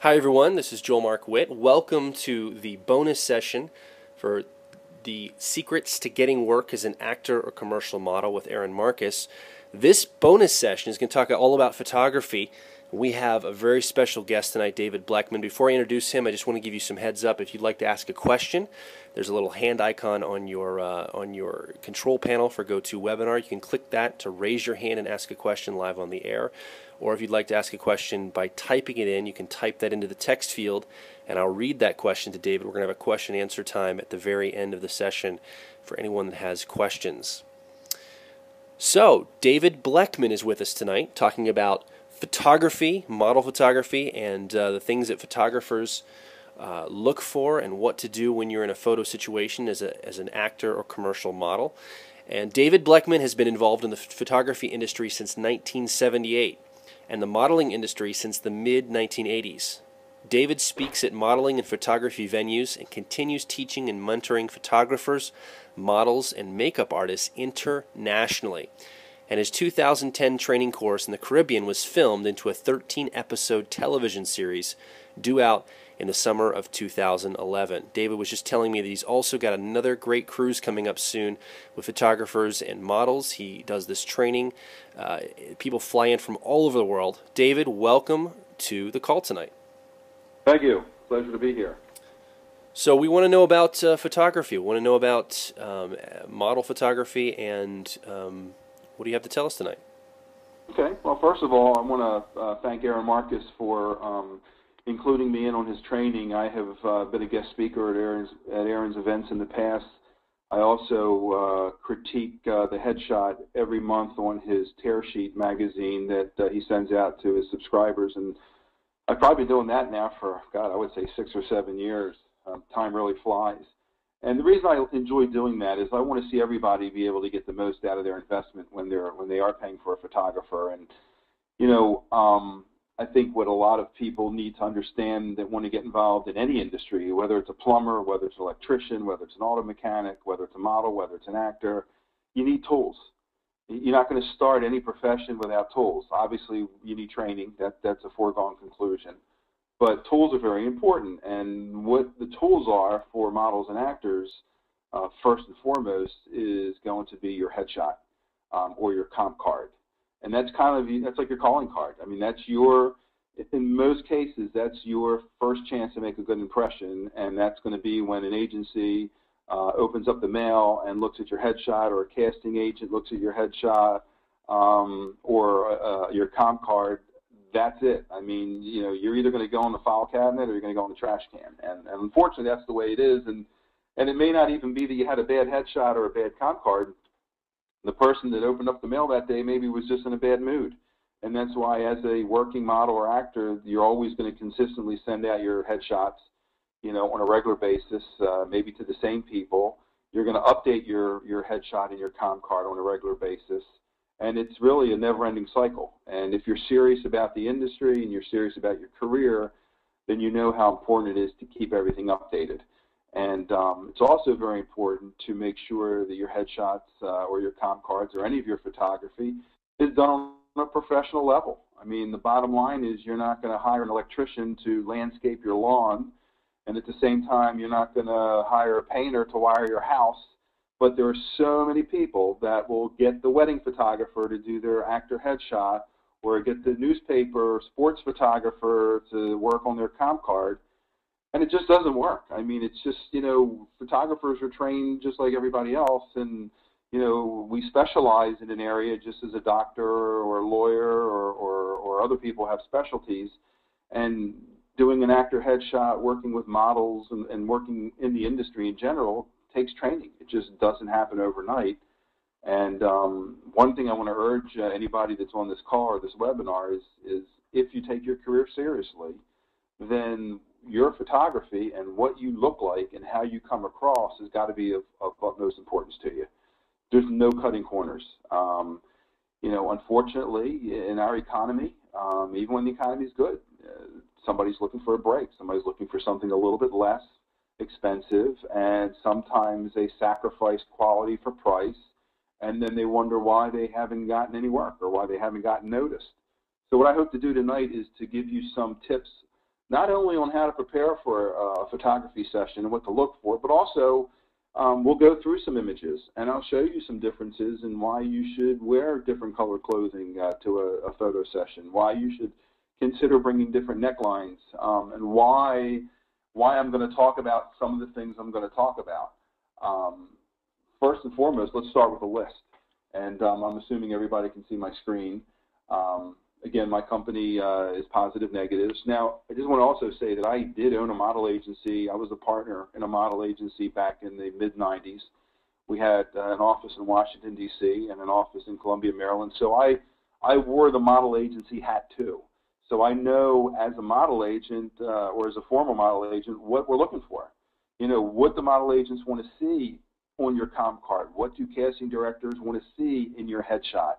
Hi everyone, this is Joel Mark Witt. Welcome to the bonus session for the Secrets to Getting Work as an Actor or Commercial Model with Aaron Marcus. This bonus session is going to talk all about photography. We have a very special guest tonight, David Blecman. Before I introduce him, I just want to give you some heads up. If you'd like to ask a question, there's a little hand icon on your control panel for GoToWebinar. You can click that to raise your hand and ask a question live on the air. Or if you'd like to ask a question by typing it in, you can type that into the text field, and I'll read that question to David. We're going to have a question and answer time at the very end of the session for anyone that has questions. So, David Blecman is with us tonight talking about photography, model photography, and the things that photographers look for and what to do when you're in a photo situation as an actor or commercial model. And David Blecman has been involved in the photography industry since 1978 and the modeling industry since the mid-1980s. David speaks at modeling and photography venues and continues teaching and mentoring photographers, models, and makeup artists internationally. And his 2010 training course in the Caribbean was filmed into a 13-episode television series due out in the summer of 2011. David was just telling me that he's also got another great cruise coming up soon with photographers and models. He does this training. People fly in from all over the world. David, welcome to the call tonight. Thank you. Pleasure to be here. So we want to know about photography. We want to know about model photography, and what do you have to tell us tonight? Okay. Well, first of all, I want to thank Aaron Marcus for including me in on his training. I have been a guest speaker at Aaron's events in the past. I also critique the headshot every month on his Tear Sheet magazine that he sends out to his subscribers, and I've probably been doing that now for, God, I would say 6 or 7 years. Time really flies. And the reason I enjoy doing that is I want to see everybody be able to get the most out of their investment when they are paying for a photographer. And you know, I think what a lot of people need to understand that want to get involved in any industry, whether it's a plumber, whether it's an electrician, whether it's an auto mechanic, whether it's a model, whether it's an actor, you need tools. You're not going to start any profession without tools. Obviously, you need training. That's a foregone conclusion. But tools are very important, and what the tools are for models and actors, first and foremost, is going to be your headshot or your comp card. And that's like your calling card. I mean, in most cases, that's your first chance to make a good impression, and that's going to be when an agency opens up the mail and looks at your headshot, or a casting agent looks at your headshot, or your comp card. That's it. I mean, you know, you're either going to go in the file cabinet or you're going to go in the trash can. And unfortunately, that's the way it is. And it may not even be that you had a bad headshot or a bad comp card. The person that opened up the mail that day maybe was just in a bad mood. And that's why, as a working model or actor, you're always going to consistently send out your headshots, you know, on a regular basis, maybe to the same people. You're going to update your headshot and your comp card on a regular basis. And it's really a never-ending cycle. And if you're serious about the industry and you're serious about your career, then you know how important it is to keep everything updated. And it's also very important to make sure that your headshots or your comp cards or any of your photography is done on a professional level. I mean, the bottom line is you're not going to hire an electrician to landscape your lawn, and at the same time, you're not going to hire a painter to wire your house. But there are so many people that will get the wedding photographer to do their actor headshot, or get the newspaper or sports photographer to work on their comp card, and it just doesn't work. I mean, it's just, you know, photographers are trained just like everybody else, and, you know, we specialize in an area just as a doctor or a lawyer or other people have specialties. And doing an actor headshot, working with models, and working in the industry in general takes training. It just doesn't happen overnight. And one thing I want to urge anybody that's on this call or this webinar is if you take your career seriously, then your photography and what you look like and how you come across has got to be of utmost importance to you. There's no cutting corners. You know, unfortunately, in our economy, even when the economy is good, somebody's looking for a break. Somebody's looking for something a little bit less expensive, and sometimes they sacrifice quality for price, and then they wonder why they haven't gotten any work or why they haven't gotten noticed. So what I hope to do tonight is to give you some tips not only on how to prepare for a photography session and what to look for, but also we'll go through some images, and I'll show you some differences in why you should wear different colored clothing to a photo session, why you should consider bringing different necklines, and why I'm going to talk about some of the things I'm going to talk about. First and foremost, let's start with a list. And I'm assuming everybody can see my screen. Again, my company is Positive Negatives. Now, I just want to also say that I did own a model agency. I was a partner in a model agency back in the mid-'90s. We had an office in Washington, D.C., and an office in Columbia, Maryland. So I wore the model agency hat, too. So I know as a model agent or as a former model agent what we're looking for. You know, what the model agents want to see on your comp card. What do casting directors want to see in your headshot?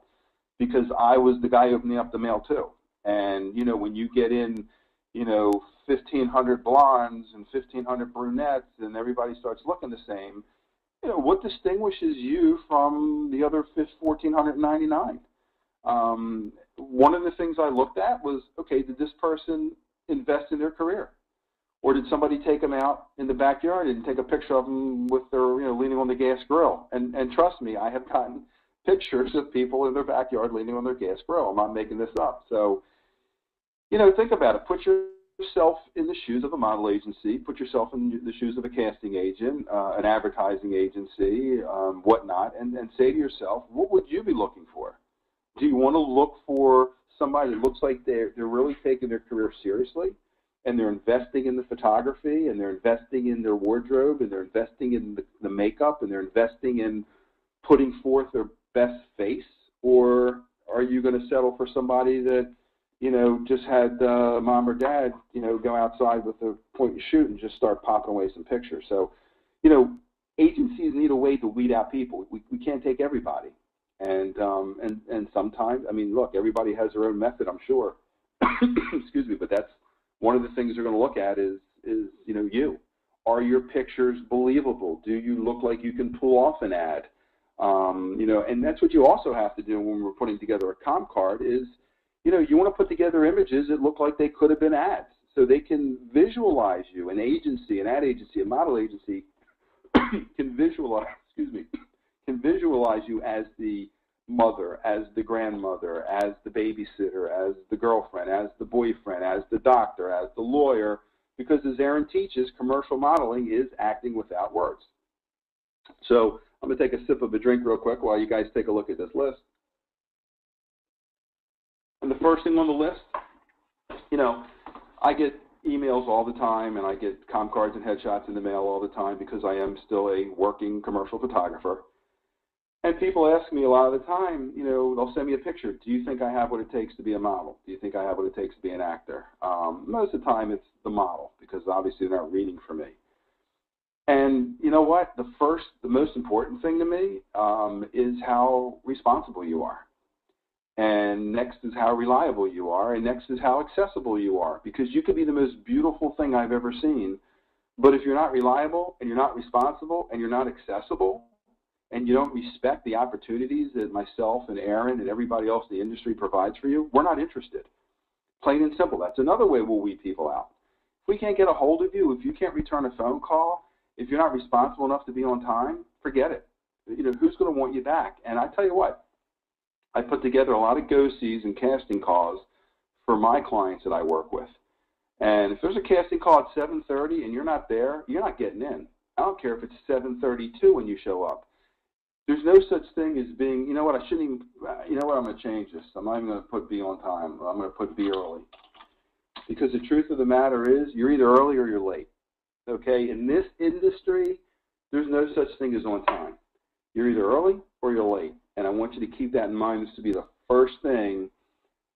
Because I was the guy opening up the mail too. And, you know, when you get in, you know, 1,500 blondes and 1,500 brunettes and everybody starts looking the same, you know, what distinguishes you from the other 1,499? One of the things I looked at was, okay, did this person invest in their career? Or did somebody take them out in the backyard and take a picture of them with their, you know, leaning on the gas grill? And trust me, I have gotten pictures of people in their backyard leaning on their gas grill. I'm not making this up. So, you know, think about it. Put yourself in the shoes of a model agency. Put yourself in the shoes of a casting agent, an advertising agency, whatnot, and say to yourself, what would you be looking for? Do you want to look for somebody that looks like they're really taking their career seriously? And they're investing in the photography, and they're investing in their wardrobe, and they're investing in the makeup, and they're investing in putting forth their best face? Or are you going to settle for somebody that, you know, just had mom or dad, you know, go outside with a point and shoot and just start popping away some pictures? So, you know, agencies need a way to weed out people. We can't take everybody. And sometimes, I mean, look, everybody has their own method, I'm sure. Excuse me, but that's one of the things they're going to look at is you know, you. Are your pictures believable? Do you look like you can pull off an ad? You know, and that's what you also have to do when we're putting together a comp card is, you know, you want to put together images that look like they could have been ads so they can visualize you. An agency, an ad agency, a model agency can visualize, can visualize you as the mother, as the grandmother, as the babysitter, as the girlfriend, as the boyfriend, as the doctor, as the lawyer, because as Aaron teaches, commercial modeling is acting without words. So I'm going to take a sip of a drink real quick while you guys take a look at this list. And the first thing on the list, you know, I get emails all the time, and I get comp cards and headshots in the mail all the time because I am still a working commercial photographer. And people ask me a lot of the time, you know, they'll send me a picture. Do you think I have what it takes to be a model? Do you think I have what it takes to be an actor? Most of the time it's the model because obviously they're not reading for me. And you know what? The most important thing to me is how responsible you are. And next is how reliable you are. And next is how accessible you are. Because you could be the most beautiful thing I've ever seen. But if you're not reliable and you're not responsible and you're not accessible, and you don't respect the opportunities that myself and Aaron and everybody else in the industry provides for you, we're not interested. Plain and simple. That's another way we'll weed people out. If we can't get a hold of you, if you can't return a phone call, if you're not responsible enough to be on time, forget it. You know, who's going to want you back? And I tell you what, I put together a lot of go-sees and casting calls for my clients that I work with. And if there's a casting call at 7:30 and you're not there, you're not getting in. I don't care if it's 7:32 when you show up. There's no such thing as being, you know what, I shouldn't even, you know what, I'm going to change this. I'm not even going to put be on time. I'm going to put be early. Because the truth of the matter is, you're either early or you're late. Okay? In this industry, there's no such thing as on time. You're either early or you're late. And I want you to keep that in mind. This to be the first thing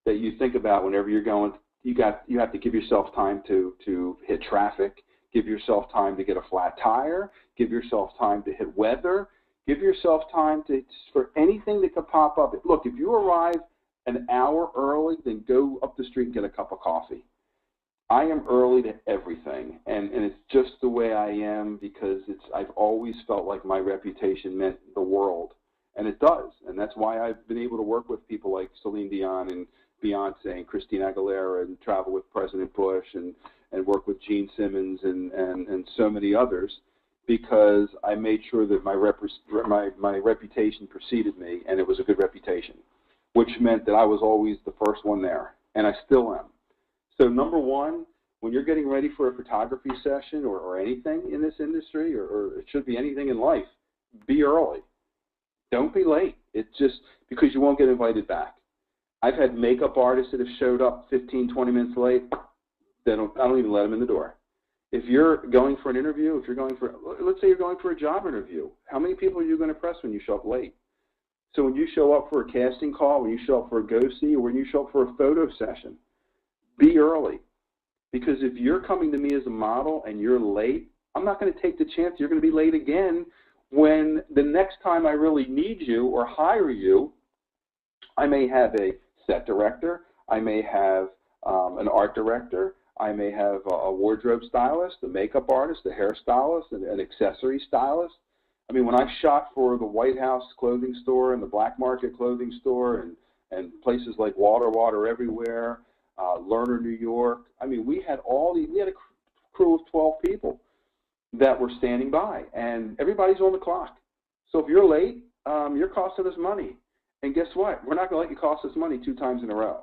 that you think about whenever you're going. You have to give yourself time to hit traffic. Give yourself time to get a flat tire. Give yourself time to hit weather. Give yourself time for anything that could pop up. Look, if you arrive an hour early, then go up the street and get a cup of coffee. I am early to everything, and it's just the way I am because I've always felt like my reputation meant the world, and it does. And that's why I've been able to work with people like Celine Dion and Beyonce and Christina Aguilera and travel with President Bush and and worked with Gene Simmons and so many others, because I made sure that my reputation preceded me, and it was a good reputation, which meant that I was always the first one there, and I still am. So number one, when you're getting ready for a photography session or anything in this industry, or it should be anything in life, be early. Don't be late. It's just because you won't get invited back. I've had makeup artists that have showed up 15, 20 minutes late. I don't even let them in the door. If you're going for an interview, let's say you're going for a job interview, how many people are you going to press when you show up late? So when you show up for a casting call, when you show up for a go-see, or when you show up for a photo session, be early. Because if you're coming to me as a model and you're late, I'm not going to take the chance you're going to be late again when the next time I really need you or hire you. I may have a set director, I may have an art director, I may have a wardrobe stylist, a makeup artist, a hairstylist, an accessory stylist. I mean, when I shot for the White House clothing store and the Black Market clothing store and places like Water Everywhere, Lerner, New York, I mean, we had a crew of 12 people that were standing by, and everybody's on the clock. So if you're late, you're costing us money. And guess what? We're not going to let you cost us money 2 times in a row.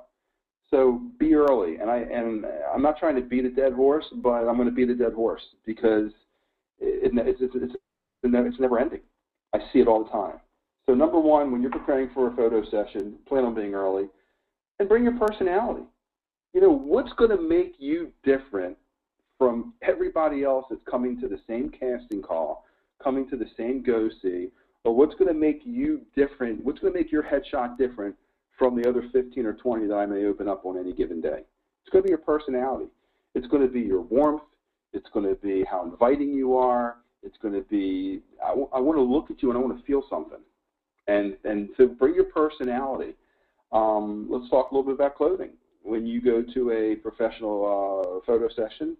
So be early. And I'm not trying to beat a dead horse, but I'm going to beat a dead horse because it's never ending. I see it all the time. So number one, when you're preparing for a photo session, plan on being early, and bring your personality. You know, what's going to make you different from everybody else that's coming to the same casting call, coming to the same go-see, or what's going to make you different, what's going to make your headshot different from the other 15 or 20 that I may open up on any given day? It's going to be your personality. It's going to be your warmth. It's going to be how inviting you are. It's going to be, I want to look at you and I want to feel something. And so bring your personality. Let's talk a little bit about clothing. When you go to a professional photo session,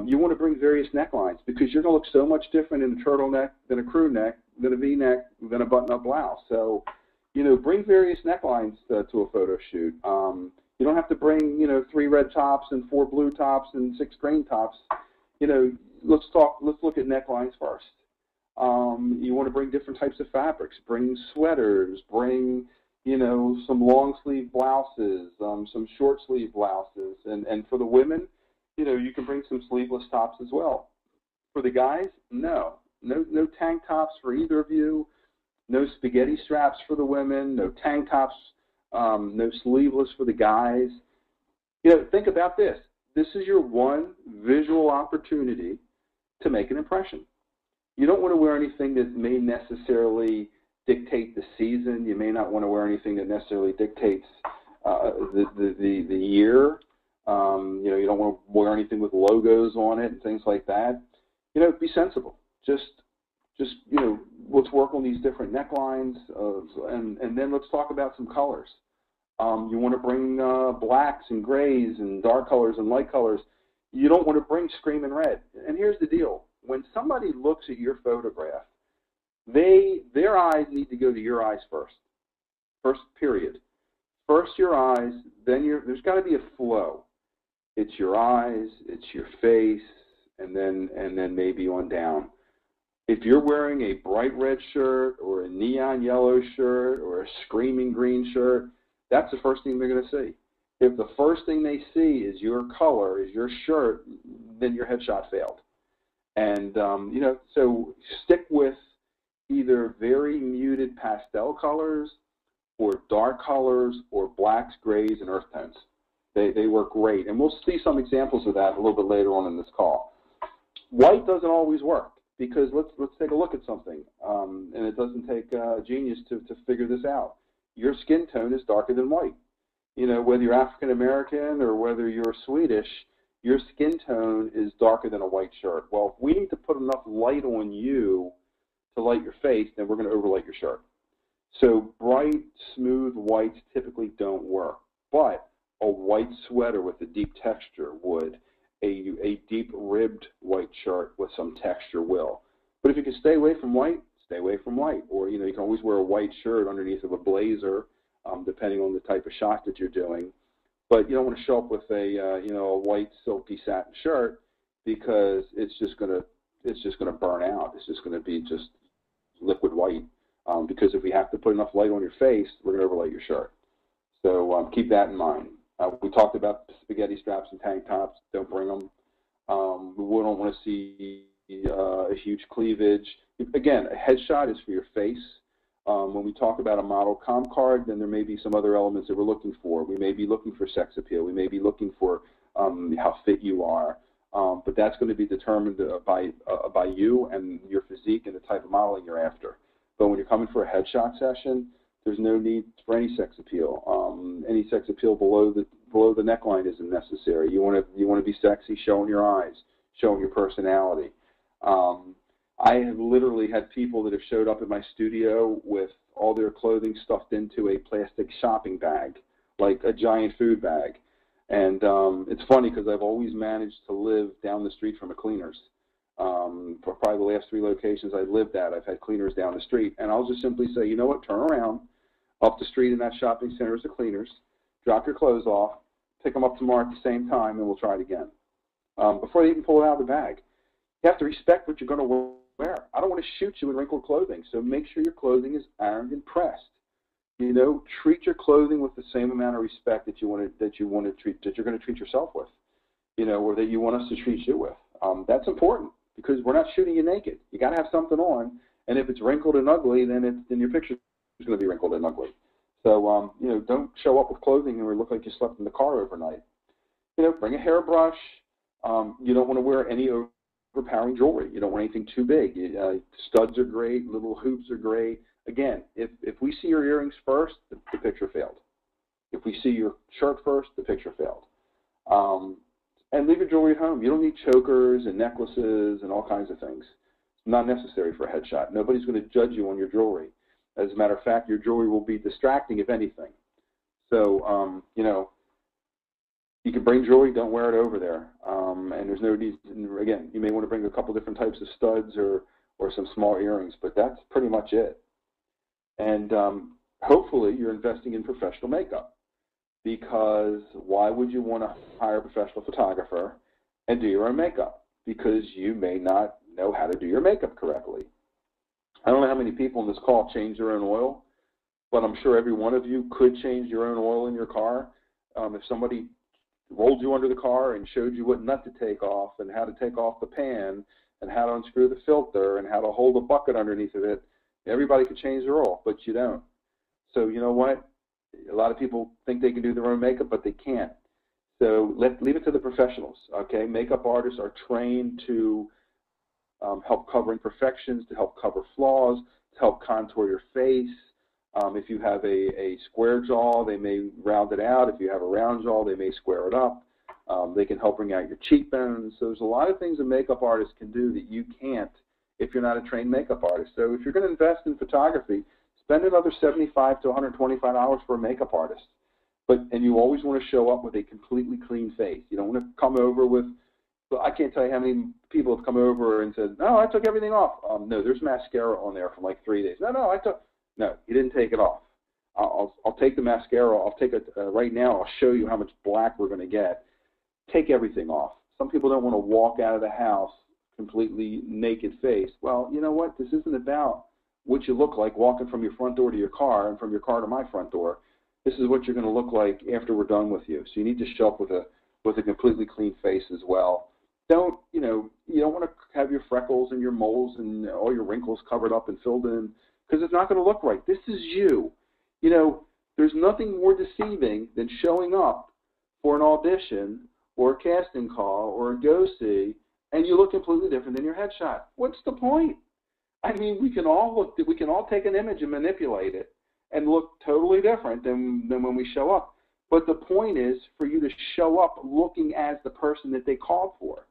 you want to bring various necklines because you're going to look so much different in a turtleneck than a crew neck, than a V-neck, than a button-up blouse. So, you know, bring various necklines to a photo shoot. You don't have to bring, 3 red tops and 4 blue tops and 6 green tops. You know, let's look at necklines first. You want to bring different types of fabrics. Bring sweaters. Bring, some long sleeve blouses, some short sleeve blouses, and for the women, you can bring some sleeveless tops as well. For the guys, no tank tops for either of you, no spaghetti straps for the women, no tank tops, no sleeveless for the guys. Think about this. This is your one visual opportunity to make an impression. You don't want to wear anything that may necessarily dictate the season. You may not want to wear anything that necessarily dictates the year. You don't want to wear anything with logos on it and things like that. Be sensible. Just let's work on these different necklines, and then let's talk about some colors. You want to bring blacks and grays and dark colors and light colors. You don't want to bring screaming red. And here's the deal. When somebody looks at your photograph, their eyes need to go to your eyes first period. First your eyes, then there's got to be a flow. It's your eyes, it's your face, and then maybe on down. If you're wearing a bright red shirt or a neon yellow shirt or a screaming green shirt, that's the first thing they're going to see. If the first thing they see is your color, is your shirt, then your headshot failed. And, so stick with either very muted pastel colors or dark colors or blacks, grays, and earth tones. They work great. And we'll see some examples of that a little bit later on in this call. White doesn't always work because let's take a look at something. And it doesn't take a genius to figure this out. Your skin tone is darker than white. Whether you're African American or whether you're Swedish, your skin tone is darker than a white shirt. Well, if we need to put enough light on you to light your face, then we're going to overlight your shirt. So bright, smooth whites typically don't work. But a white sweater with a deep texture would. A deep ribbed white shirt with some texture will. But if you can stay away from white, stay away from white. Or, you can always wear a white shirt underneath of a blazer, depending on the type of shot that you're doing. But you don't want to show up with a a white silky satin shirt because it's just gonna burn out. It's just gonna be just liquid white. Because if we have to put enough light on your face, we're gonna overlight your shirt. So keep that in mind. We talked about spaghetti straps and tank tops. Don't bring them. We don't want to see a huge cleavage. Again, a headshot is for your face. When we talk about a model comp card, then there may be some other elements that we're looking for. We may be looking for sex appeal. We may be looking for how fit you are. But that's going to be determined by you and your physique and the type of modeling you're after. But when you're coming for a headshot session, there's no need for any sex appeal. Any sex appeal below the neckline isn't necessary. You want to be sexy, showing your eyes, showing your personality. I have literally had people that have showed up in my studio with all their clothing stuffed into a plastic shopping bag, like a giant food bag. And it's funny because I've always managed to live down the street from a cleaner's. For probably the last 3 locations I've lived at, I've had cleaners down the street. And I'll just simply say, you know what, turn around. Up the street in that shopping center is a cleaners. Drop your clothes off. Pick them up tomorrow at the same time, and we'll try it again. Before they even pull it out of the bag. You have to respect what you're going to wear. I don't want to shoot you in wrinkled clothing, so make sure your clothing is ironed and pressed. Treat your clothing with the same amount of respect that you're going to treat yourself with, or that you want us to treat you with. That's important because we're not shooting you naked. You got to have something on, and if it's wrinkled and ugly, then your picture is going to be wrinkled and ugly. So don't show up with clothing and look like you slept in the car overnight. Bring a hairbrush. You don't want to wear any overpowering jewelry. You don't want anything too big. Studs are great. Little hoops are great. Again, if we see your earrings first, the picture failed. If we see your shirt first, the picture failed. And leave your jewelry at home. You don't need chokers and necklaces and all kinds of things. It's not necessary for a headshot. Nobody's going to judge you on your jewelry. As a matter of fact, your jewelry will be distracting, if anything. So, you can bring jewelry, don't wear it over there. And there's no need, again, you may want to bring a couple different types of studs or some small earrings, but that's pretty much it. And hopefully you're investing in professional makeup, because why would you want to hire a professional photographer and do your own makeup? Because you may not know how to do your makeup correctly. I don't know how many people in this call change their own oil, but I'm sure every one of you could change your own oil in your car. If somebody rolled you under the car and showed you what nut to take off and how to take off the pan and how to unscrew the filter and how to hold a bucket underneath of it, everybody could change their oil, but you don't. So you know what? A lot of people think they can do their own makeup, but they can't. So leave it to the professionals, okay? Makeup artists are trained to help cover imperfections, to help cover flaws, to help contour your face. If you have a square jaw, they may round it out. If you have a round jaw, they may square it up. They can help bring out your cheekbones. So there's a lot of things a makeup artist can do that you can't if you're not a trained makeup artist. So if you're going to invest in photography, spend another $75 to $125 for a makeup artist. And you always want to show up with a completely clean face. You don't want to come over with, well, I can't tell you how many people have come over and said, no, I took everything off. No, there's mascara on there for like 3 days. No, you didn't take it off. I'll take the mascara. I'll take it right now. I'll show you how much black we're going to get. Take everything off. Some people don't want to walk out of the house completely naked face. Well, you know what? This isn't about what you look like walking from your front door to your car and from your car to my front door. This is what you're going to look like after we're done with you. So you need to show up with a completely clean face as well. You don't want to have your freckles and your moles and all your wrinkles covered up and filled in, because it's not going to look right. This is you. There's nothing more deceiving than showing up for an audition or a casting call or a go-see, and you look completely different than your headshot. What's the point? I mean, we can all take an image and manipulate it and look totally different than when we show up. But the point is for you to show up looking as the person that they called for.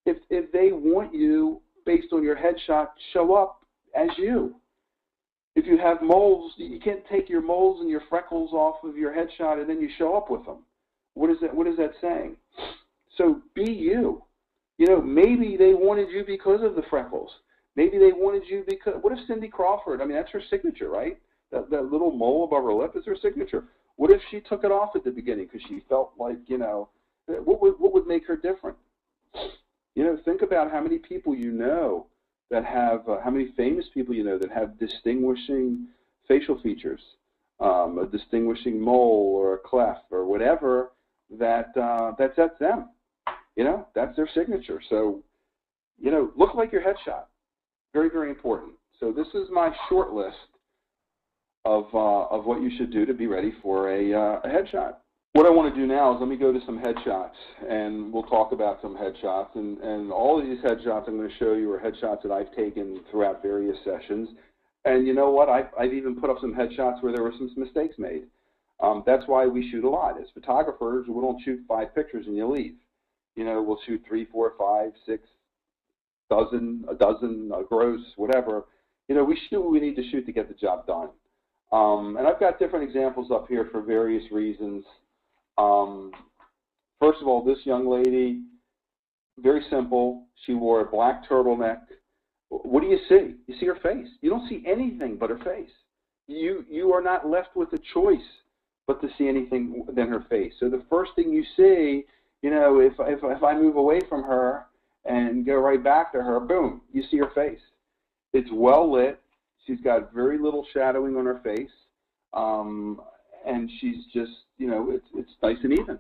If they want you based on your headshot, show up as you. If you have moles, you can't take your moles and your freckles off of your headshot and then you show up with them. What is that saying? So be you. Maybe they wanted you because of the freckles. Maybe they wanted you because, what if Cindy Crawford, I mean, that's her signature, right? That little mole above her lip is her signature. What if she took it off at the beginning because she felt like, what would make her different? Think about how many people you know that have, how many famous people you know that have distinguishing facial features, a distinguishing mole or a cleft or whatever that sets them. That's their signature. So, look like your headshot. Very, very important. So this is my short list of what you should do to be ready for a headshot. What I want to do now is let me go to some headshots, and we'll talk about some headshots. And all of these headshots I'm going to show you are headshots that I've taken throughout various sessions. And you know what? I've even put up some headshots where there were some mistakes made. That's why we shoot a lot. As photographers, we don't shoot 5 pictures and you leave. We'll shoot 3, 4, 5, 6, a dozen, a gross, whatever. We shoot what we need to shoot to get the job done. And I've got different examples up here for various reasons. First of all, this young lady, very simple. She wore a black turtleneck. What do you see? You see her face. You don't see anything but her face. You are not left with a choice but to see anything than her face. So the first thing you see, if I move away from her and go right back to her, boom, you see her face. It's well lit. She's got very little shadowing on her face. And she's just, it's nice and even.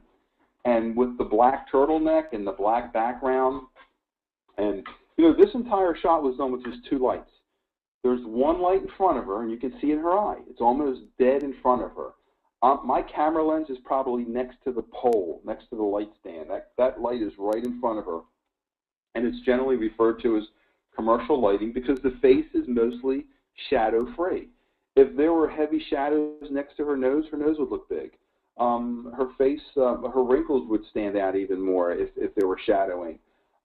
And with the black turtleneck and the black background, and, this entire shot was done with just 2 lights. There's 1 light in front of her, and you can see in her eye. It's almost dead in front of her. My camera lens is probably next to the pole, next to the light stand. That light is right in front of her. And it's generally referred to as commercial lighting because the face is mostly shadow-free. If there were heavy shadows next to her nose would look big. Her face, her wrinkles would stand out even more if there were shadowing.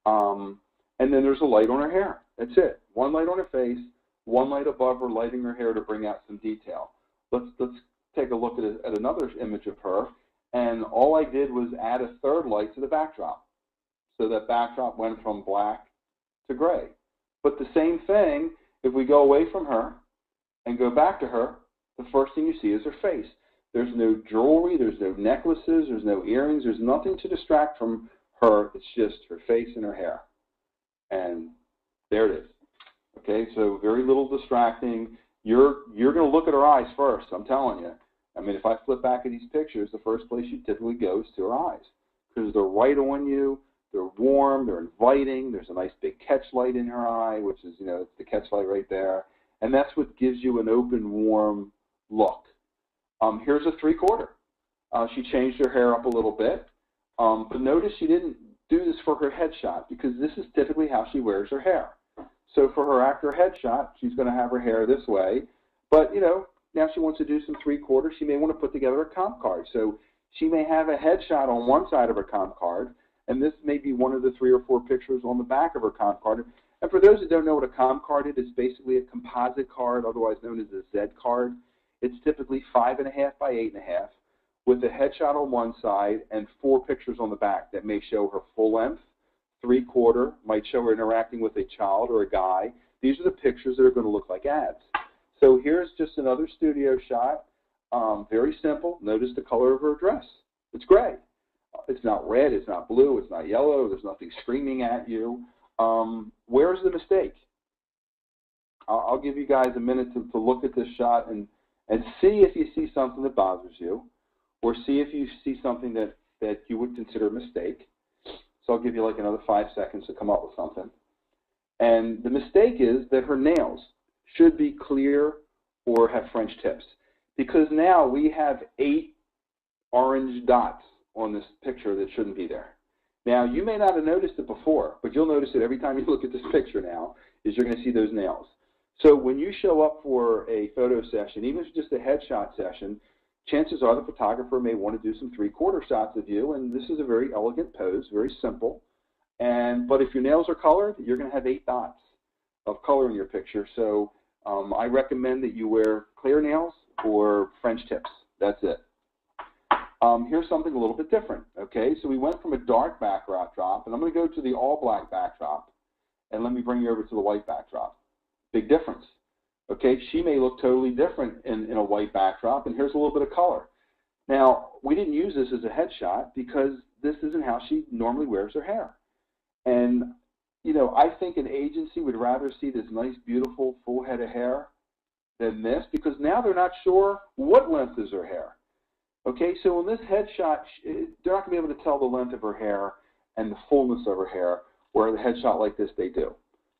And then there's a light on her hair. That's it. 1 light on her face, 1 light above her, lighting her hair to bring out some detail. Let's take a look at another image of her. And all I did was add a 3rd light to the backdrop. So that backdrop went from black to gray. But the same thing, if we go away from her and go back to her, the first thing you see is her face. There's no jewelry, there's no necklaces, there's no earrings, there's nothing to distract from her. It's just her face and her hair. And there it is. Okay, so very little distracting. You're going to look at her eyes first, I'm telling you. I mean, if I flip back at these pictures, the first place you typically go is to her eyes because they're right on you. They're warm, they're inviting, there's a nice big catch light in her eye, which is, it's the catch light right there. And that's what gives you an open, warm look. Here's a 3/4. She changed her hair up a little bit. But notice she didn't do this for her headshot because this is typically how she wears her hair. So for her after headshot, she's going to have her hair this way. But, now she wants to do some 3/4. She may want to put together a comp card. So she may have a headshot on one side of her comp card, and this may be one of the 3 or 4 pictures on the back of her comp card. And for those that don't know what a comp card is, it's basically a composite card, otherwise known as a Z card. It's typically 5.5 by 8.5 with a headshot on one side and 4 pictures on the back that may show her full length, 3/4, might show her interacting with a child or a guy. These are the pictures that are going to look like ads. So here's just another studio shot. Very simple. Notice the color of her dress. It's gray. It's not red, it's not blue, it's not yellow, there's nothing screaming at you. Where's the mistake? I'll give you guys a minute to look at this shot and see if you see something that bothers you, or see if you see something that you would consider a mistake. So I'll give you like another 5 seconds to come up with something. And the mistake is that her nails should be clear or have French tips, because now we have 8 orange dots on this picture that shouldn't be there. Now, you may not have noticed it before, but you'll notice it every time you look at this picture now, is you're going to see those nails. So when you show up for a photo session, even if it's just a headshot session, chances are the photographer may want to do some 3/4 shots of you, and this is a very elegant pose, very simple. But if your nails are colored, you're going to have 8 dots of color in your picture. So I recommend that you wear clear nails or French tips. That's it. Here's something a little bit different. Okay, so we went from a dark backdrop, and I'm going to go to the all-black backdrop, and let me bring you over to the white backdrop. Big difference. Okay, she may look totally different in a white backdrop, and here's a little bit of color. Now, we didn't use this as a headshot because this isn't how she normally wears her hair. And, you know, I think an agency would rather see this nice, beautiful, full head of hair than this, because now they're not sure what length is her hair. Okay, so in this headshot, they're not going to be able to tell the length of her hair and the fullness of her hair, where the headshot like this they do.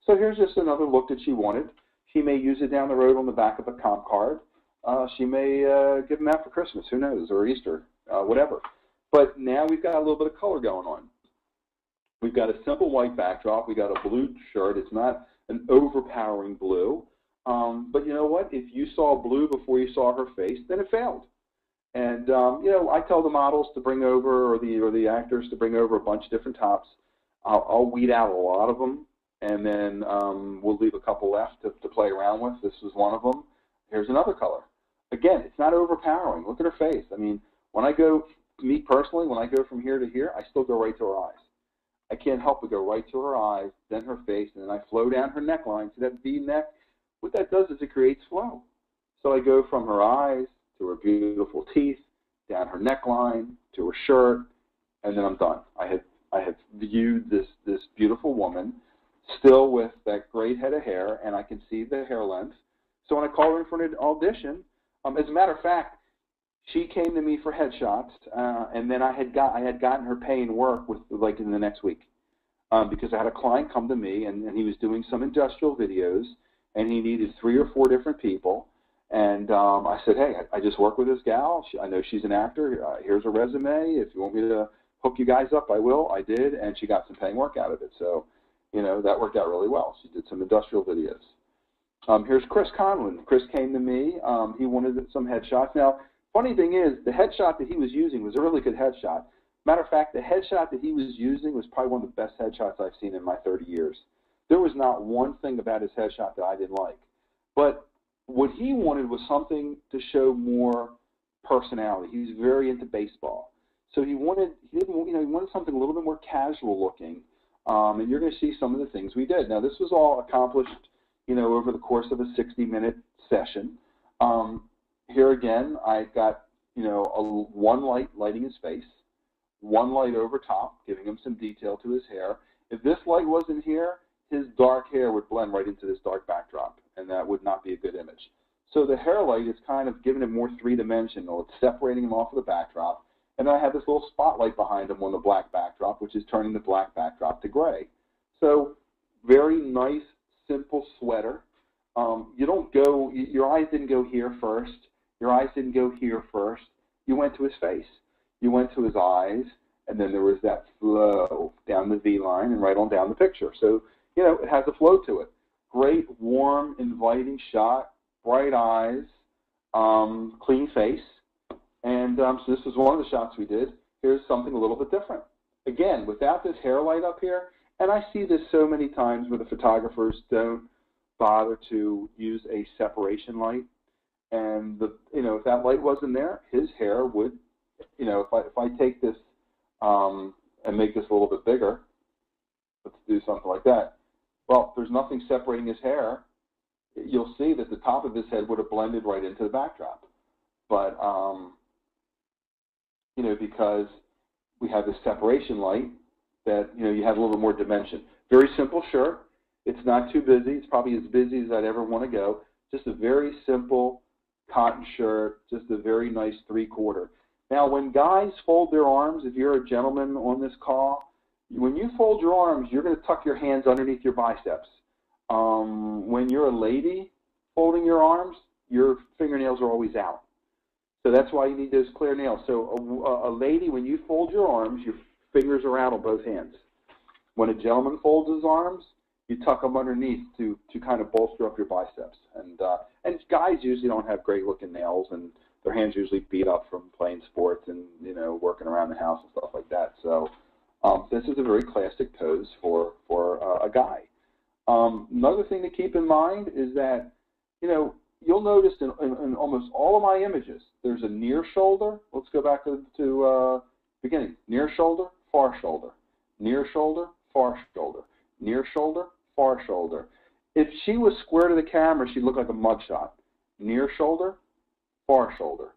So here's just another look that she wanted. She may use it down the road on the back of a comp card. She may give them out for Christmas, who knows, or Easter, whatever. But now we've got a little bit of color going on. We've got a simple white backdrop. We've got a blue shirt. It's not an overpowering blue. But you know what? If you saw blue before you saw her face, then it failed. And you know, I tell the models to bring over, or the actors to bring over a bunch of different tops. I'll weed out a lot of them, and then we'll leave a couple left to play around with. This was one of them. Here's another color. Again, it's not overpowering. Look at her face. I mean, when I go, me personally, when I go from here to here, I still go right to her eyes. I can't help but go right to her eyes, then her face, and then I flow down her neckline. See that V neck? What that does is it creates flow. So I go from her eyes to her beautiful teeth, down her neckline, to her shirt, and then I'm done. I have viewed this beautiful woman still with that great head of hair, and I can see the hair length. So when I call her in for an audition, as a matter of fact, she came to me for headshots, and then I had gotten her paying work with, like, in the next week, because I had a client come to me, and he was doing some industrial videos, and he needed 3 or 4 different people. And I said, hey, I just work with this gal. I know she's an actor. Here's her resume. If you want me to hook you guys up, I will. I did, and she got some paying work out of it. So, you know, that worked out really well. She did some industrial videos. Here's Chris Conlon. Chris came to me. He wanted some headshots. Now, funny thing is, the headshot that he was using was a really good headshot. Matter of fact, the headshot that he was using was probably one of the best headshots I've seen in my 30 years. There was not one thing about his headshot that I didn't like. But what he wanted was something to show more personality. He was very into baseball. So he wanted something a little bit more casual looking. And you're going to see some of the things we did. Now, this was all accomplished, you know, over the course of a 60-minute session. Here again, I got, you know, one light lighting his face, one light over top, giving him some detail to his hair. If this light wasn't here, his dark hair would blend right into this dark backdrop, and that would not be a good image. So the hair light is kind of giving him more three-dimensional. It's separating him off of the backdrop. And then I have this little spotlight behind him on the black backdrop, which is turning the black backdrop to gray. So very nice, simple sweater. You don't go, your eyes didn't go here first. Your eyes didn't go here first. You went to his face. You went to his eyes, and then there was that flow down the V line and right on down the picture. So, you know, it has a flow to it. Great, warm, inviting shot, bright eyes, clean face. And so this was one of the shots we did. Here's something a little bit different. Again, without this hair light up here, and I see this so many times where the photographers don't bother to use a separation light. And, if that light wasn't there, his hair would, if I take this and make this a little bit bigger, let's do something like that. Well, there's nothing separating his hair. You'll see that the top of his head would have blended right into the backdrop. But, because we have this separation light that, you have a little bit more dimension. Very simple shirt. It's not too busy. It's probably as busy as I'd ever want to go. Just a very simple cotton shirt, just a very nice 3/4. Now, when guys fold their arms, if you're a gentleman on this call, when you fold your arms, you're going to tuck your hands underneath your biceps. When you're a lady folding your arms, your fingernails are always out. So that's why you need those clear nails. So a lady, when you fold your arms, your fingers are out on both hands. When a gentleman folds his arms, you tuck them underneath to kind of bolster up your biceps. And guys usually don't have great looking nails, and their hands usually beat up from playing sports and working around the house and stuff like that. So this is a very classic pose for a guy. Another thing to keep in mind is that you'll notice in almost all of my images there's a near shoulder. Let's go back to beginning. Near shoulder, far shoulder. Near shoulder, far shoulder. Near shoulder, far shoulder. If she was square to the camera, she'd look like a mugshot. Near shoulder, far shoulder.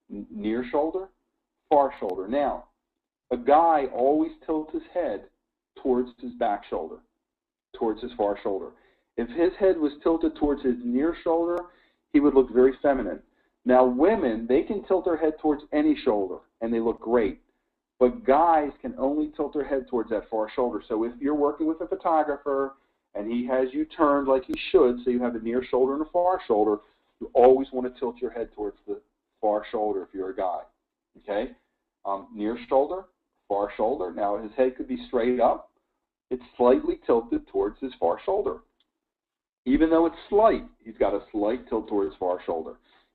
Near shoulder, far shoulder. Now, a guy always tilts his head towards his back shoulder, towards his far shoulder. If his head was tilted towards his near shoulder, he would look very feminine. Now, women, they can tilt their head towards any shoulder, and they look great. But guys can only tilt their head towards that far shoulder. So if you're working with a photographer and he has you turned like he should, so you have a near shoulder and a far shoulder, you always want to tilt your head towards the far shoulder if you're a guy. Okay? Near shoulder, far shoulder. Now, his head could be straight up. It's slightly tilted towards his far shoulder. Even though it's slight, he's got a slight tilt towards his far shoulder.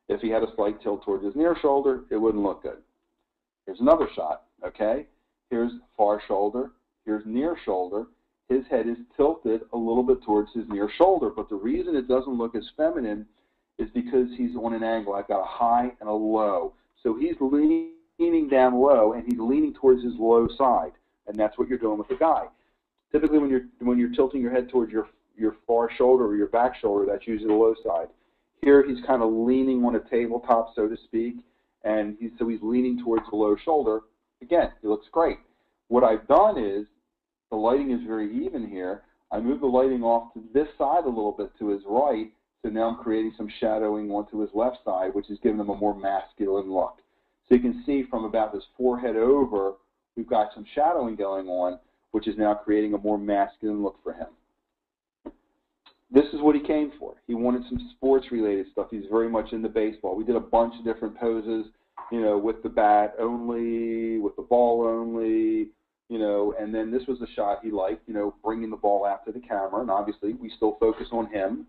If he had a slight tilt towards his near shoulder, it wouldn't look good. Here's another shot, okay? Here's far shoulder. Here's near shoulder. His head is tilted a little bit towards his near shoulder, but the reason it doesn't look as feminine is because he's on an angle. I've got a high and a low. So he's leaning down low, and he's leaning towards his low side, and that's what you're doing with the guy. Typically, when you're tilting your head towards your far shoulder or your back shoulder, that's usually the low side. Here, he's kind of leaning on a tabletop, so to speak, and so he's leaning towards the low shoulder. Again, he looks great. What I've done is, the lighting is very even here. I moved the lighting off to this side a little bit to his right, so now I'm creating some shadowing onto his left side, which is giving him a more masculine look. So you can see from about his forehead over, we've got some shadowing going on, which is now creating a more masculine look for him. This is what he came for. He wanted some sports-related stuff. He's very much into baseball. We did a bunch of different poses, you know, with the bat only, with the ball only, you know, and then this was the shot he liked, you know, bringing the ball out to the camera, and obviously we still focus on him.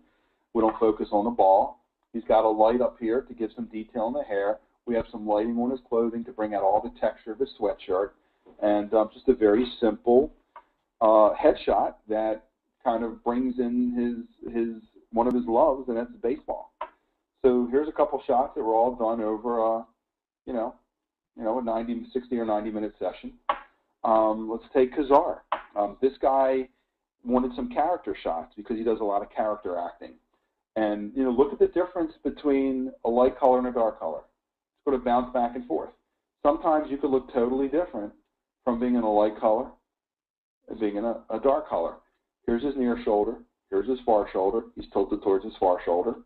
We don't focus on the ball. He's got a light up here to give some detail in the hair. We have some lighting on his clothing to bring out all the texture of his sweatshirt, and just a very simple headshot that kind of brings in his one of his loves, and that's baseball. So here's a couple shots that were all done over a 60 or 90 minute session. Let's take Kazar. This guy wanted some character shots because he does a lot of character acting. And you know, look at the difference between a light color and a dark color. It's going to bounce back and forth. Sometimes you could look totally different from being in a light color and being in a dark color. Here's his near shoulder. Here's his far shoulder. He's tilted towards his far shoulder.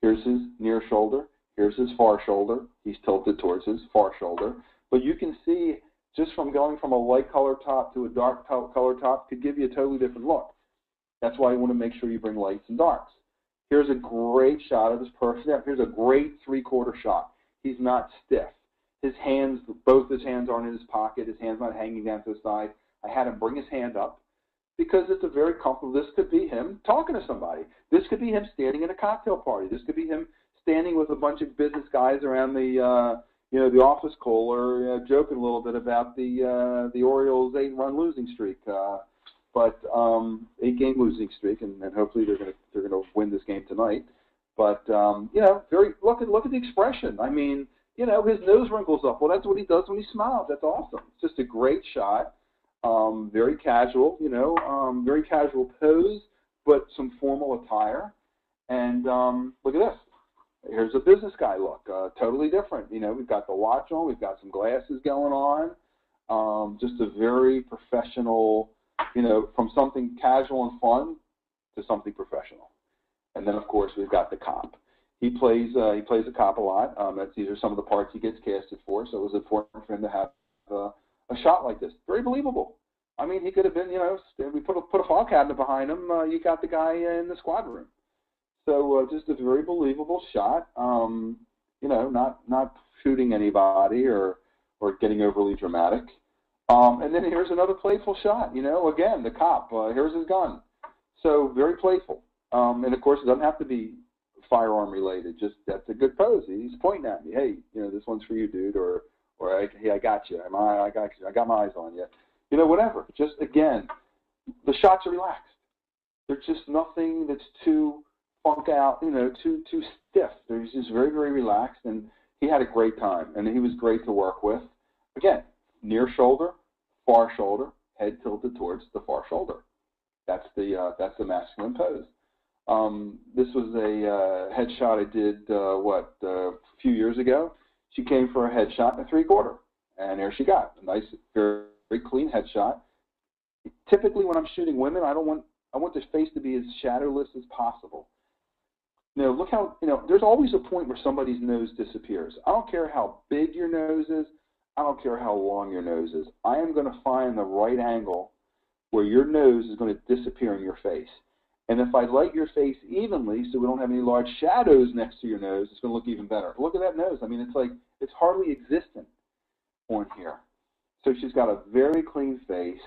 Here's his near shoulder. Here's his far shoulder. He's tilted towards his far shoulder. But you can see just from going from a light color top to a dark color top could give you a totally different look. That's why you want to make sure you bring lights and darks. Here's a great shot of this person. Here's a great three-quarter shot. He's not stiff. His hands, both his hands aren't in his pocket. His hand's not hanging down to the side. I had him bring his hand up because it's a very comfortable. This could be him talking to somebody. This could be him standing at a cocktail party. This could be him standing with a bunch of business guys around the the office cooler, joking a little bit about the Orioles 8-run losing streak, but 8-game losing streak, and hopefully they're gonna win this game tonight. But very look at the expression. I mean, his nose wrinkles up. Well, that's what he does when he smiles. That's awesome. It's just a great shot. Very casual, very casual pose, but some formal attire. And look at this. Here's a business guy look, totally different. We've got the watch on, we've got some glasses going on, just a very professional, from something casual and fun to something professional. And then, of course, we've got the cop. He plays a cop a lot. These are some of the parts he gets casted for, so it was important for him to have a shot like this. Very believable. I mean, he could have been, we put a file cabinet behind him. You got the guy in the squad room. So just a very believable shot. Not shooting anybody or getting overly dramatic. And then here's another playful shot. Again, the cop. Here's his gun. So very playful. And of course, it doesn't have to be firearm related. Just that's a good pose. He's pointing at me. Hey, this one's for you, dude. Or hey, I got you. I got you. I got my eyes on you. Whatever. Just again, the shots are relaxed. There's just nothing that's too funk out, too stiff. He's just very, very relaxed, and he had a great time, and he was great to work with. Again, near shoulder, far shoulder, head tilted towards the far shoulder. That's the masculine pose. This was a headshot I did a few years ago. She came for a headshot and a 3/4. And there she got a nice, very, very clean headshot. Typically, when I'm shooting women, I want the face to be as shadowless as possible. Look how, there's always a point where somebody's nose disappears. I don't care how big your nose is. I don't care how long your nose is. I am going to find the right angle where your nose is going to disappear in your face. And if I light your face evenly so we don't have any large shadows next to your nose, it's going to look even better. Look at that nose. I mean, it's hardly existent on here. So she's got a very clean face.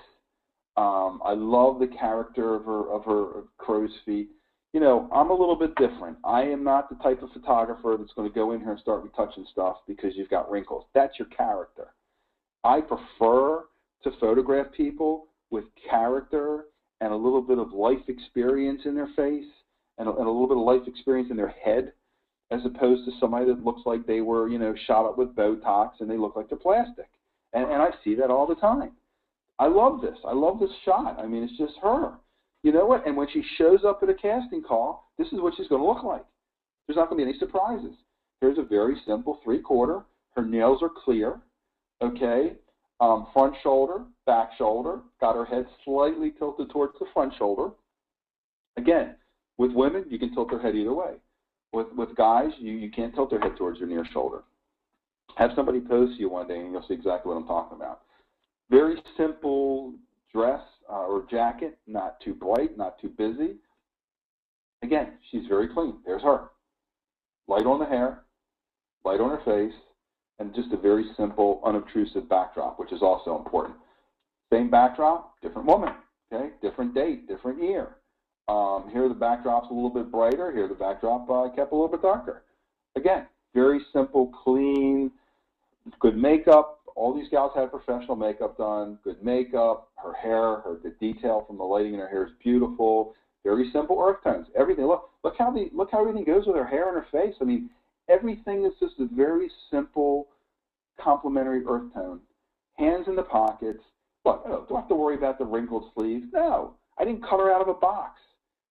I love the character of her crow's feet. I'm a little bit different. I am not the type of photographer that's going to go in here and start retouching stuff because you've got wrinkles. That's your character. I prefer to photograph people with character and a little bit of life experience in their face and a little bit of life experience in their head, as opposed to somebody that looks like they were, shot up with Botox and they look like they're plastic. And I see that all the time. I love this. I love this shot. I mean, it's just her. You know what? And when she shows up at a casting call, this is what she's going to look like. There's not going to be any surprises. Here's a very simple 3/4. Her nails are clear, okay? Front shoulder, back shoulder. Got her head slightly tilted towards the front shoulder. Again, with women, you can tilt their head either way. With guys, you can't tilt their head towards your near shoulder. Have somebody pose to you one day and you'll see exactly what I'm talking about. Very simple dress or jacket, not too bright, not too busy. Again, she's very clean. There's her. Light on the hair, light on her face, and just a very simple, unobtrusive backdrop, which is also important. Same backdrop, different woman, okay? Different date, different year. Here the backdrop's a little bit brighter. Here the backdrop kept a little bit darker. Again, very simple, clean, good makeup. All these gals had professional makeup done, good makeup, her hair, the detail from the lighting in her hair is beautiful. Very simple earth tones. Everything. Look how everything goes with her hair and her face. I mean, everything is just a very simple, complementary earth tone. Hands in the pockets. Look, I don't have to worry about the wrinkled sleeves. No, I didn't cut her out of a box.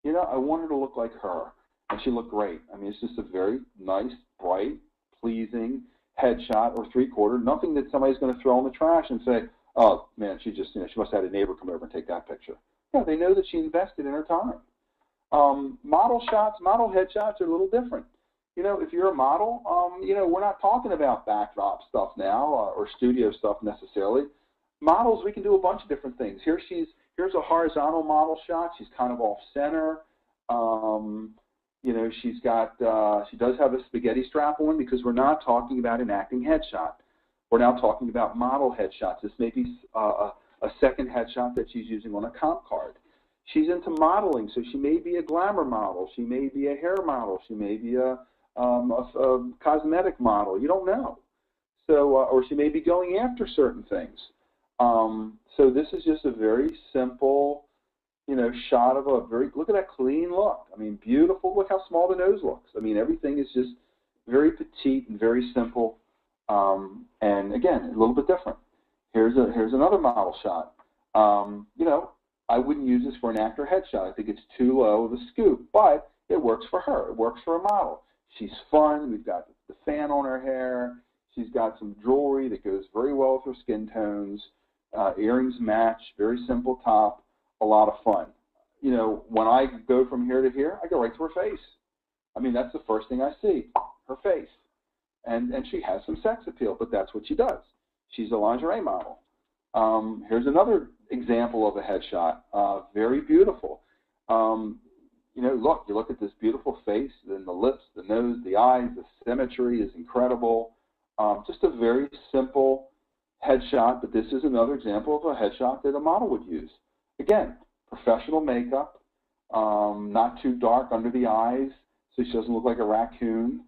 I want her to look like her, and she looked great. I mean, it's just a very nice, bright, pleasing headshot or 3/4. Nothing that somebody's going to throw in the trash and say, "Oh man, she just, she must have had a neighbor come over and take that picture." Yeah, they know that she invested in her time. Model shots, model headshots are a little different. If you're a model, we're not talking about backdrop stuff now or studio stuff necessarily. Models, we can do a bunch of different things. Here's a horizontal model shot. She's kind of off center. She does have a spaghetti strap on because we're not talking about an acting headshot. We're now talking about model headshots. This may be a second headshot that she's using on a comp card. She's into modeling, so she may be a glamour model. She may be a hair model. She may be a cosmetic model. You don't know. So, or she may be going after certain things. So this is just a very simple, shot of look at that clean look. I mean, beautiful. Look how small the nose looks. I mean, everything is just very petite and very simple. And again, a little bit different. Here's another model shot. I wouldn't use this for an actor headshot. I think it's too low of a scoop, but it works for her. It works for a model. She's fun. We've got the fan on her hair. She's got some jewelry that goes very well with her skin tones. Earrings match. Very simple top. A lot of fun. When I go from here to here, I go right to her face. I mean, that's the first thing I see, her face. And she has some sex appeal, but that's what she does. She's a lingerie model. Here's another example of a headshot. Very beautiful. You look at this beautiful face, then the lips, the nose, the eyes, the symmetry is incredible. Just a very simple headshot, but this is another example of a headshot that a model would use. Again, professional makeup, not too dark under the eyes, so she doesn't look like a raccoon.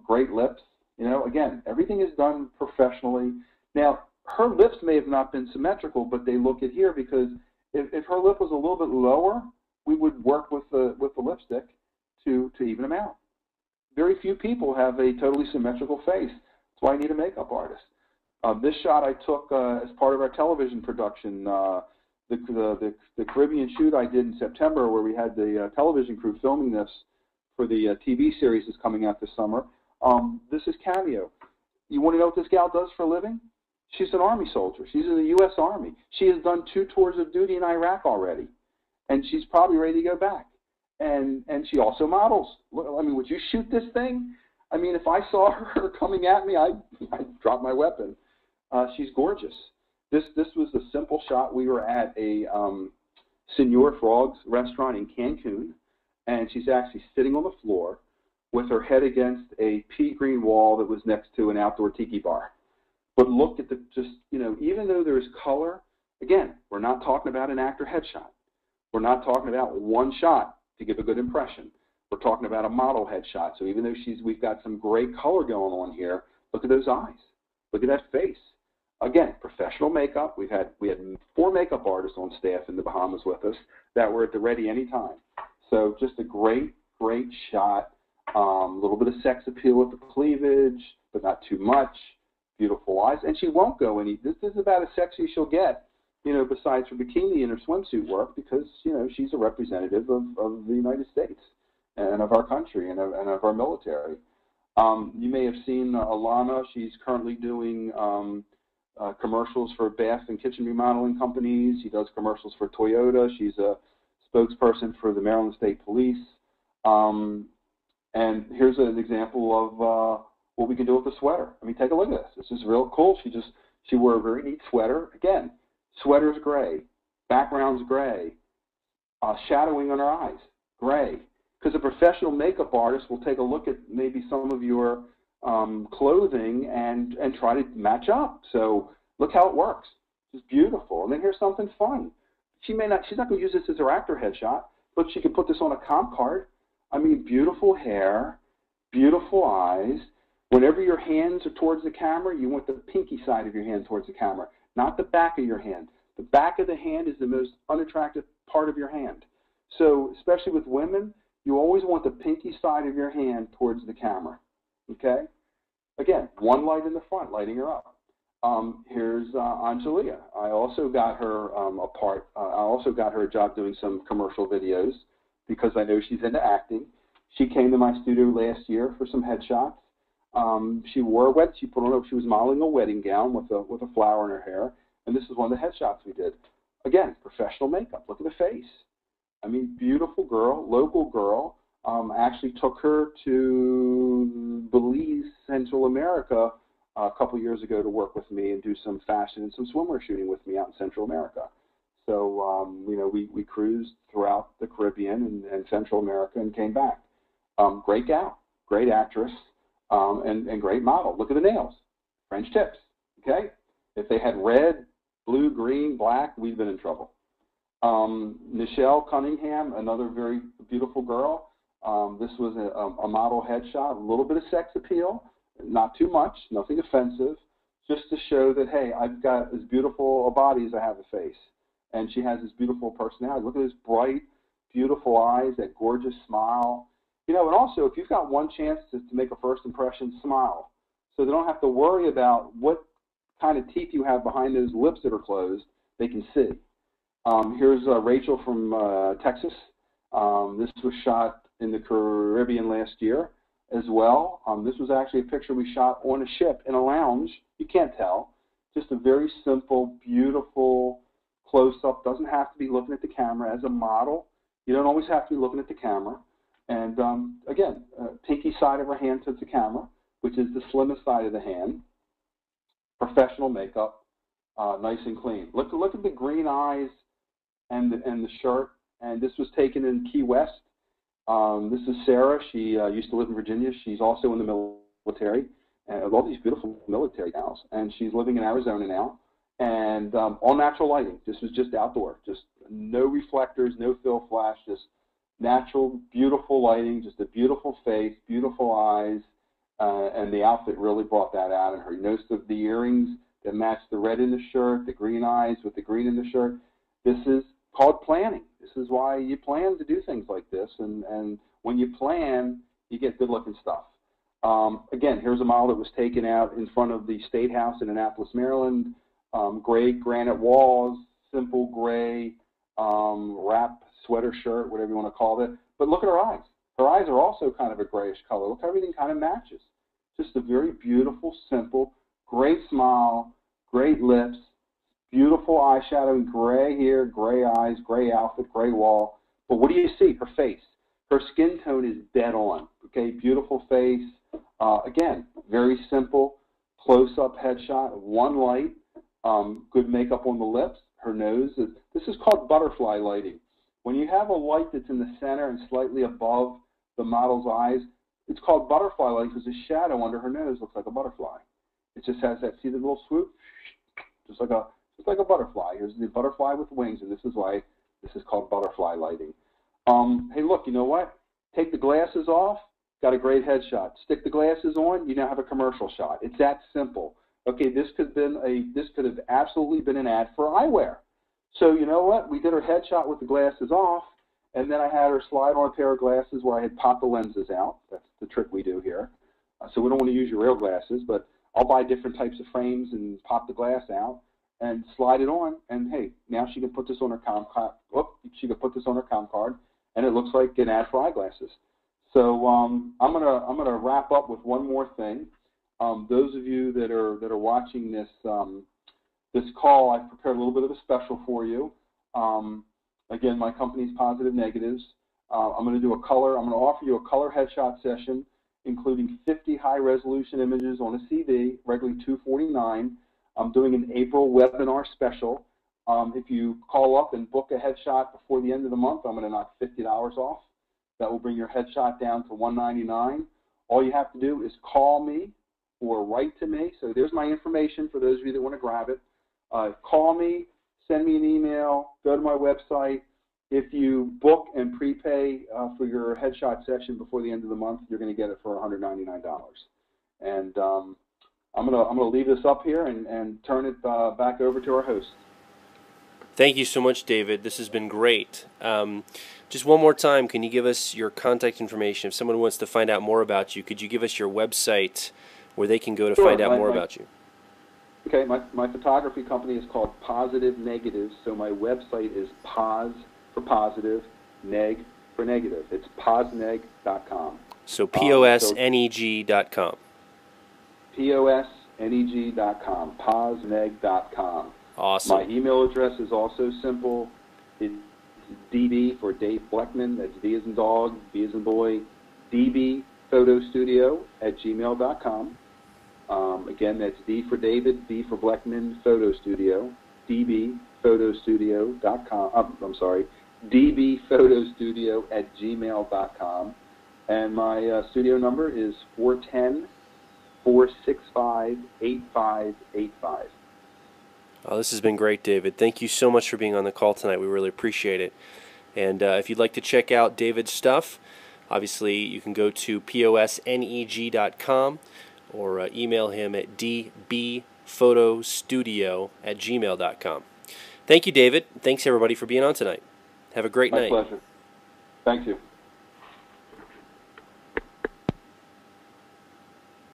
Great lips. Again, everything is done professionally. Now, her lips may have not been symmetrical, but they look it here because if her lip was a little bit lower, we would work with the lipstick to even them out. Very few people have a totally symmetrical face. That's why I need a makeup artist. This shot I took as part of our television production. The Caribbean shoot I did in September, where we had the television crew filming this for the TV series that's coming out this summer. This is Cameo. You want to know what this gal does for a living? She's an Army soldier. She's in the U.S. Army. She has done 2 tours of duty in Iraq already, and she's probably ready to go back. And she also models. I mean, would you shoot this thing? I mean, if I saw her coming at me, I'd drop my weapon. She's gorgeous. This was a simple shot. We were at a Senor Frog's restaurant in Cancun, and she's actually sitting on the floor with her head against a pea green wall that was next to an outdoor tiki bar. But look at the, just, you know, even though there's color, again, we're not talking about an actor headshot. We're not talking about one shot to give a good impression. We're talking about a model headshot. So even though we've got some great color going on here, look at those eyes. Look at that face. Again, professional makeup. We had 4 makeup artists on staff in the Bahamas with us that were at the ready anytime. So just a great, great shot. A little bit of sex appeal with the cleavage, but not too much. Beautiful eyes. And she won't go any, this is about as sexy as she'll get, you know, besides her bikini and her swimsuit work, because, you know, she's a representative of the United States and of our country and of our military. You may have seen Alana. She's currently doing commercials for bath and kitchen remodeling companies. She does commercials for Toyota. She's a spokesperson for the Maryland State Police. And here's an example of what we can do with a sweater. I mean, take a look at this. This is real cool. She wore a very neat sweater. Again, sweater's gray, background's gray, shadowing on her eyes, gray. Because a professional makeup artist will take a look at maybe some of your clothing and try to match up. So look how it works. It's beautiful. And then here's something fun. She's not going to use this as her actor headshot, but she can put this on a comp card. I mean, beautiful hair, beautiful eyes. Whenever your hands are towards the camera, you want the pinky side of your hand towards the camera, not the back of your hand. The back of the hand is the most unattractive part of your hand. So especially with women, you always want the pinky side of your hand towards the camera, okay? Again, one light in the front, lighting her up. Here's Angelia. I also got her I also got her a job doing some commercial videos because I know she's into acting. She came to my studio last year for some headshots. She was modeling a wedding gown with a flower in her hair, and this is one of the headshots we did. Again, professional makeup. Look at the face. I mean, beautiful girl, local girl. Actually took her to Belize, Central America, a couple years ago to work with me and do some fashion and some swimwear shooting with me out in Central America. So, you know, we cruised throughout the Caribbean and Central America and came back. Great gal, great actress, and great model. Look at the nails, French tips, okay? If they had red, blue, green, black, we'd been in trouble. Nichelle Cunningham, another very beautiful girl. This was a model headshot, a little bit of sex appeal, not too much, nothing offensive, just to show that, hey, I've got as beautiful a body as I have a face. And she has this beautiful personality. Look at those bright, beautiful eyes, that gorgeous smile. You know, and also, if you've got one chance to make a first impression, smile. So they don't have to worry about what kind of teeth you have behind those lips that are closed. They can see. Here's Rachel from Texas. This was shot in the Caribbean last year as well. This was actually a picture we shot on a ship in a lounge. You can't tell. Just a very simple, beautiful close-up. Doesn't have to be looking at the camera. As a model, you don't always have to be looking at the camera. And again, pinky side of her hand to the camera, which is the slimmest side of the hand. Professional makeup, nice and clean. Look at the green eyes and the shirt. And this was taken in Key West. This is Sarah. She used to live in Virginia. She's also in the military. All these beautiful military gals. And she's living in Arizona now. And all natural lighting. This was just outdoor. Just no reflectors, no fill flash, just natural, beautiful lighting, just a beautiful face, beautiful eyes. And the outfit really brought that out. And her noticed the earrings that matched the red in the shirt, the green eyes with the green in the shirt. This is called planning. This is why you plan to do things like this. And when you plan, you get good-looking stuff. Again, here's a model that was taken out in front of the State House in Annapolis, Maryland. Gray granite walls, simple gray wrap sweater shirt, whatever you want to call it. But look at her eyes. Her eyes are also kind of a grayish color. Look, everything kind of matches. Just a very beautiful, simple, great smile, great lips, beautiful eyeshadow, gray hair, gray eyes, gray outfit, gray wall. But what do you see? Her face. Her skin tone is dead on. Okay, beautiful face. Again, very simple, close-up headshot, one light, good makeup on the lips, her nose. This is called butterfly lighting. When you have a light that's in the center and slightly above the model's eyes, it's called butterfly lighting because the shadow under her nose looks like a butterfly. It just has that, see the little swoop? Just like a butterfly. Here's the butterfly with wings, and this is why this is called butterfly lighting. Hey, look, you know what? Take the glasses off, got a great headshot. Stick the glasses on, you now have a commercial shot. It's that simple. Okay, this could have absolutely been an ad for eyewear. So you know what? We did her headshot with the glasses off, and then I had her slide on a pair of glasses where I had popped the lenses out. That's the trick we do here. So we don't want to use your real glasses, but I'll buy different types of frames and pop the glass out and slide it on. And hey, now she can put this on her com card, and it looks like an ad for eyeglasses. So I'm gonna wrap up with one more thing. Those of you that are watching this this call, I've prepared a little bit of a special for you. Again, my company's Positive Negatives. I'm going to do a color. I'm going to offer you a color headshot session, including 50 high-resolution images on a CD, regularly $249. I'm doing an April webinar special. If you call up and book a headshot before the end of the month, I'm going to knock $50 off. That will bring your headshot down to $199. All you have to do is call me or write to me. So there's my information for those of you that want to grab it. Call me, send me an email, go to my website. If you book and prepay for your headshot session before the end of the month, you're going to get it for $199. And I'm gonna leave this up here and turn it back over to our host. Thank you so much, David. This has been great. Just one more time, can you give us your contact information? If someone wants to find out more about you, could you give us your website where they can go to find out more about you? Okay, my photography company is called Positive Negatives, so my website is pos for positive, neg for negative. It's posneg.com. So posneg.com. posneg.com, posneg.com. Awesome. My email address is also simple. It's DB for Dave Blecman. That's D as in dog, B as in boy, dbphotostudio@gmail.com. Again, that's D for David, B for Blecman, Photo Studio, dbphotostudio.com. I'm sorry, dbphotostudio@gmail.com. And my studio number is 410-465-8585. Oh, this has been great, David. Thank you so much for being on the call tonight. We really appreciate it. And if you'd like to check out David's stuff, obviously you can go to posneg.com or email him at dbphotostudio@gmail.com. Thank you, David. Thanks, everybody, for being on tonight. Have a great night. My pleasure. Thank you.